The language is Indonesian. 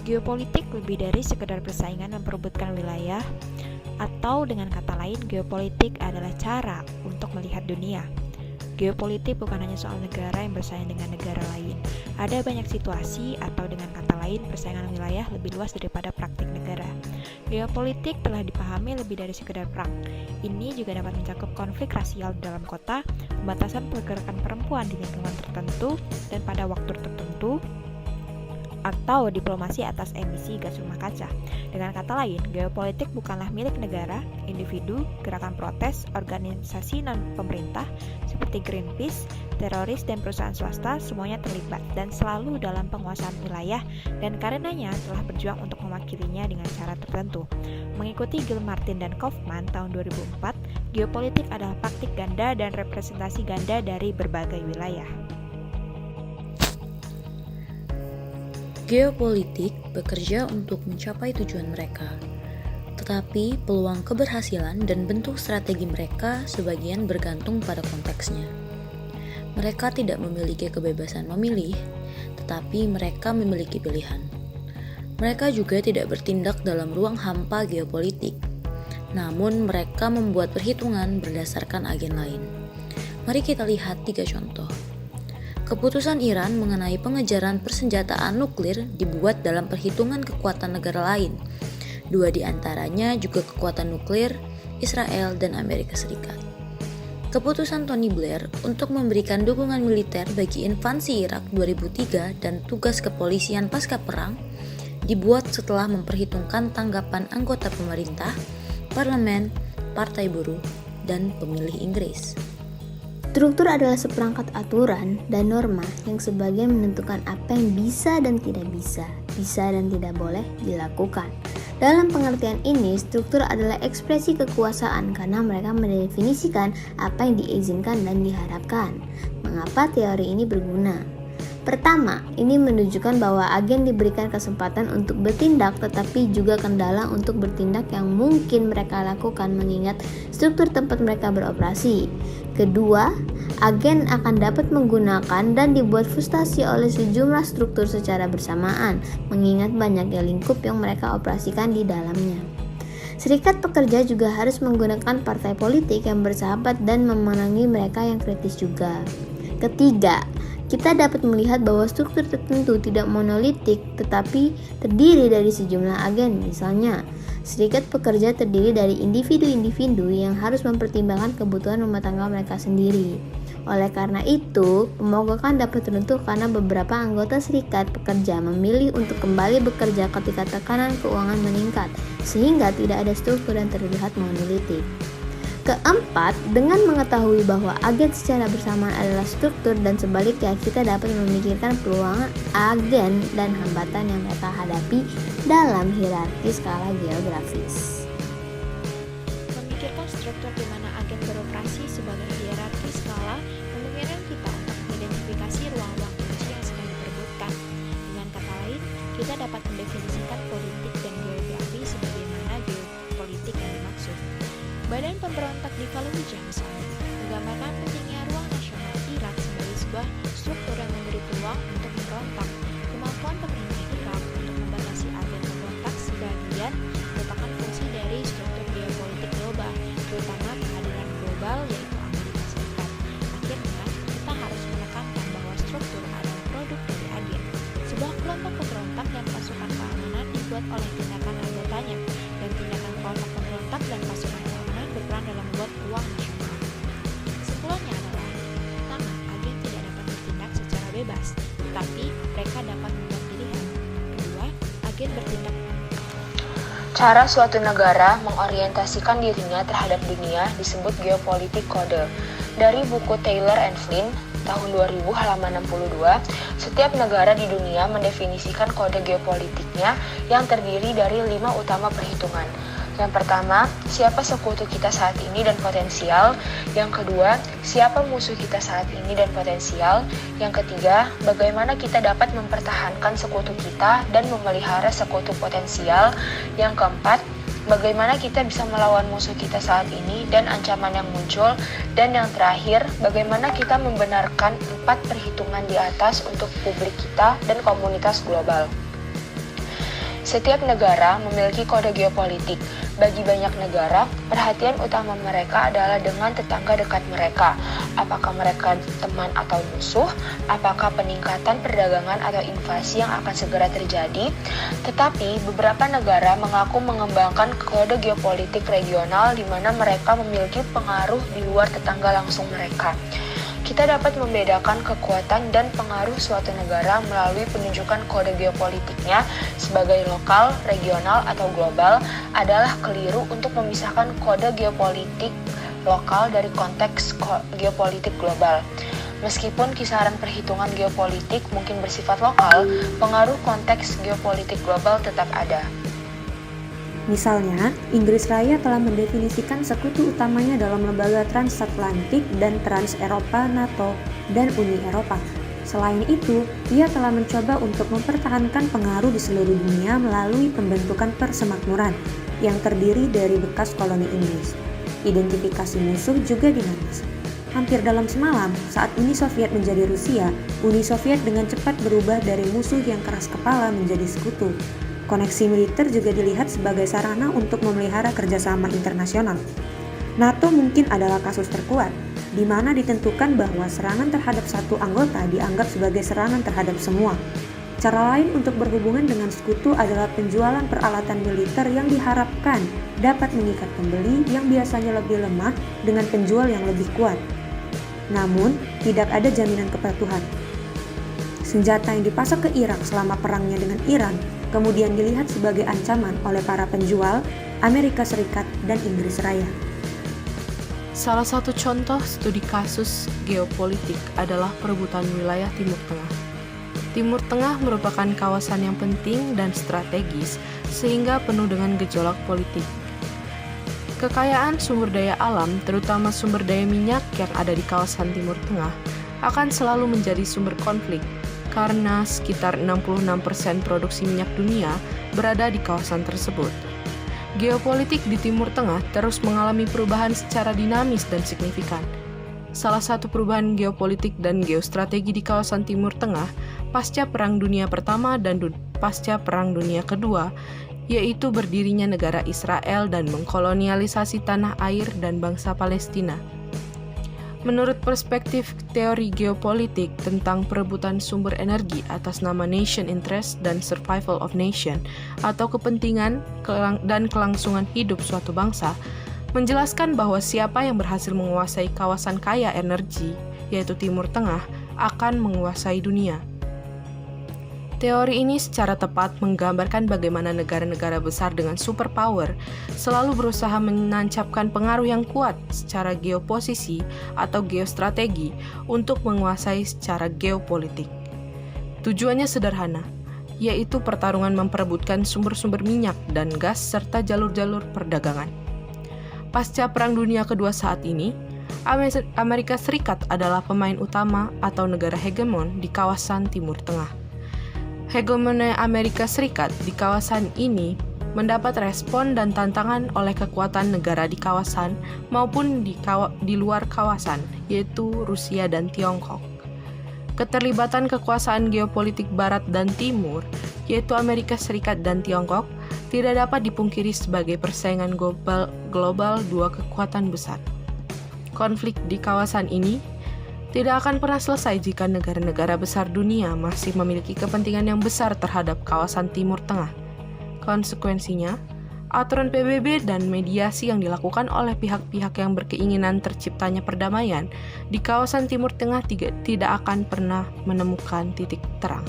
Geopolitik lebih dari sekedar persaingan memperebutkan wilayah, atau dengan kata lain, geopolitik adalah cara untuk melihat dunia. Geopolitik bukan hanya soal negara yang bersaing dengan negara lain. Ada banyak situasi atau dengan kata lain persaingan wilayah lebih luas daripada praktik negara. Geopolitik telah dipahami lebih dari sekedar perang. Ini juga dapat mencakup konflik rasial di dalam kota, pembatasan pergerakan perempuan di lingkungan tertentu dan pada waktu tertentu, atau diplomasi atas emisi gas rumah kaca. Dengan kata lain, geopolitik bukanlah milik negara, individu, gerakan protes, organisasi non-pemerintah seperti Greenpeace, teroris, dan perusahaan swasta semuanya terlibat dan selalu dalam penguasaan wilayah dan karenanya telah berjuang untuk mewakilinya dengan cara tertentu. Mengikuti Gilmartin dan Kaufman tahun 2004, geopolitik adalah praktik ganda dan representasi ganda dari berbagai wilayah. Geopolitik bekerja untuk mencapai tujuan mereka, tetapi peluang keberhasilan dan bentuk strategi mereka sebagian bergantung pada konteksnya. Mereka tidak memiliki kebebasan memilih, tetapi mereka memiliki pilihan. Mereka juga tidak bertindak dalam ruang hampa geopolitik, namun mereka membuat perhitungan berdasarkan agen lain. Mari kita lihat 3 contoh. Keputusan Iran mengenai pengejaran persenjataan nuklir dibuat dalam perhitungan kekuatan negara lain. 2 di antaranya juga kekuatan nuklir, Israel dan Amerika Serikat. Keputusan Tony Blair untuk memberikan dukungan militer bagi invasi Irak 2003 dan tugas kepolisian pasca perang dibuat setelah memperhitungkan tanggapan anggota pemerintah, parlemen, partai buruh, dan pemilih Inggris. Struktur adalah seperangkat aturan dan norma yang sebagian menentukan apa yang bisa dan tidak bisa dan tidak boleh dilakukan. Dalam pengertian ini, struktur adalah ekspresi kekuasaan karena mereka mendefinisikan apa yang diizinkan dan diharapkan. Mengapa teori ini berguna? Pertama, ini menunjukkan bahwa agen diberikan kesempatan untuk bertindak tetapi juga kendala untuk bertindak yang mungkin mereka lakukan mengingat struktur tempat mereka beroperasi. Kedua, agen akan dapat menggunakan dan dibuat frustasi oleh sejumlah struktur secara bersamaan mengingat banyaknya lingkup yang mereka operasikan di dalamnya. Serikat pekerja juga harus menggunakan partai politik yang bersahabat dan memenangi mereka yang kritis juga. Ketiga, kita dapat melihat bahwa struktur tertentu tidak monolitik tetapi terdiri dari sejumlah agen. Misalnya, serikat pekerja terdiri dari individu-individu yang harus mempertimbangkan kebutuhan rumah tangga mereka sendiri. Oleh karena itu, pemogokan dapat runtuh karena beberapa anggota serikat pekerja memilih untuk kembali bekerja ketika tekanan keuangan meningkat, sehingga tidak ada struktur yang terlihat monolitik. Keempat, dengan mengetahui bahwa agen secara bersamaan adalah struktur dan sebaliknya kita dapat memikirkan peluang agen dan hambatan yang mereka hadapi dalam hierarki skala geografis. Memikirkan struktur di mana agen beroperasi sebagai hierarki skala memungkinkan kita untuk mengidentifikasi ruang-ruang kunci yang sedang diperebutkan. Dengan kata lain, kita dapat mendefinisikan politik dan geografi sebagaimana geopolitik yang dimaksud. Badan pemberontak di Fallujah misalnya menggambarkan pentingnya ruang nasional Irak sebagai sebuah struktur yang memberi peluang untuk memberontak. Kemampuan pemerintah Irak untuk membatasi agen pemberontak sebagian merupakan fungsi dari struktur geopolitik global, terutama kehadiran global yaitu Amerika Serikat. Akhirnya, kita harus menekankan bahwa struktur adalah produk dari agen. Sebuah kelompok pemberontak dan pasukan keamanan dibuat oleh tindakan anggotanya, dan tindakan kelompok pemberontak dan pasukan keamanan berperan dalam membuat ruang nasional. Kesimpulannya adalah, pertama, agen tidak dapat bertindak secara bebas, tetapi mereka dapat membuat pilihan. Kedua, agen bertindak. Cara suatu negara mengorientasikan dirinya terhadap dunia disebut geopolitik kode. Dari buku Taylor and Flynn, tahun 2000 halaman 62, setiap negara di dunia mendefinisikan kode geopolitiknya yang terdiri dari 5 utama perhitungan. Yang pertama, siapa sekutu kita saat ini dan potensial. Yang kedua, siapa musuh kita saat ini dan potensial. Yang ketiga, bagaimana kita dapat mempertahankan sekutu kita dan memelihara sekutu potensial. Yang keempat, bagaimana kita bisa melawan musuh kita saat ini dan ancaman yang muncul. Dan yang terakhir, bagaimana kita membenarkan 4 perhitungan di atas untuk publik kita dan komunitas global. Setiap negara memiliki kode geopolitik. Bagi banyak negara, perhatian utama mereka adalah dengan tetangga dekat mereka. Apakah mereka teman atau musuh? Apakah peningkatan perdagangan atau invasi yang akan segera terjadi? Tetapi, beberapa negara mengaku mengembangkan kode geopolitik regional di mana mereka memiliki pengaruh di luar tetangga langsung mereka. Kita dapat membedakan kekuatan dan pengaruh suatu negara melalui penunjukan kode geopolitiknya sebagai lokal, regional, atau global adalah keliru untuk memisahkan kode geopolitik lokal dari konteks geopolitik global. Meskipun kisaran perhitungan geopolitik mungkin bersifat lokal, pengaruh konteks geopolitik global tetap ada. Misalnya, Inggris Raya telah mendefinisikan sekutu utamanya dalam lembaga transatlantik dan trans-Eropa NATO dan Uni Eropa. Selain itu, ia telah mencoba untuk mempertahankan pengaruh di seluruh dunia melalui pembentukan persemakmuran yang terdiri dari bekas koloni Inggris. Identifikasi musuh juga dinamis. Hampir dalam semalam, saat Uni Soviet menjadi Rusia, Uni Soviet dengan cepat berubah dari musuh yang keras kepala menjadi sekutu. Koneksi militer juga dilihat sebagai sarana untuk memelihara kerjasama internasional. NATO mungkin adalah kasus terkuat, di mana ditentukan bahwa serangan terhadap satu anggota dianggap sebagai serangan terhadap semua. Cara lain untuk berhubungan dengan sekutu adalah penjualan peralatan militer yang diharapkan dapat mengikat pembeli yang biasanya lebih lemah dengan penjual yang lebih kuat. Namun, tidak ada jaminan kepatuhan. Senjata yang dipasok ke Irak selama perangnya dengan Iran kemudian dilihat sebagai ancaman oleh para penjual, Amerika Serikat, dan Inggris Raya. Salah satu contoh studi kasus geopolitik adalah perebutan wilayah Timur Tengah. Timur Tengah merupakan kawasan yang penting dan strategis sehingga penuh dengan gejolak politik. Kekayaan sumber daya alam, terutama sumber daya minyak yang ada di kawasan Timur Tengah, akan selalu menjadi sumber konflik karena sekitar 66% produksi minyak dunia berada di kawasan tersebut. Geopolitik di Timur Tengah terus mengalami perubahan secara dinamis dan signifikan. Salah satu perubahan geopolitik dan geostrategi di kawasan Timur Tengah pasca Perang Dunia Pertama dan pasca Perang Dunia Kedua, yaitu berdirinya negara Israel dan mengkolonialisasi tanah air dan bangsa Palestina. Menurut perspektif teori geopolitik tentang perebutan sumber energi atas nama nation interest dan survival of nation atau kepentingan dan kelangsungan hidup suatu bangsa, menjelaskan bahwa siapa yang berhasil menguasai kawasan kaya energi, yaitu Timur Tengah, akan menguasai dunia. Teori ini secara tepat menggambarkan bagaimana negara-negara besar dengan superpower selalu berusaha menancapkan pengaruh yang kuat secara geoposisi atau geostrategi untuk menguasai secara geopolitik. Tujuannya sederhana, yaitu pertarungan memperebutkan sumber-sumber minyak dan gas serta jalur-jalur perdagangan. Pasca Perang Dunia Kedua saat ini, Amerika Serikat adalah pemain utama atau negara hegemon di kawasan Timur Tengah. Hegemoni Amerika Serikat di kawasan ini mendapat respon dan tantangan oleh kekuatan negara di kawasan maupun di luar kawasan, yaitu Rusia dan Tiongkok. Keterlibatan kekuasaan geopolitik Barat dan Timur, yaitu Amerika Serikat dan Tiongkok, tidak dapat dipungkiri sebagai persaingan global dua kekuatan besar. Konflik di kawasan ini tidak akan pernah selesai jika negara-negara besar dunia masih memiliki kepentingan yang besar terhadap kawasan Timur Tengah. Konsekuensinya, aturan PBB dan mediasi yang dilakukan oleh pihak-pihak yang berkeinginan terciptanya perdamaian di kawasan Timur Tengah tidak akan pernah menemukan titik terang.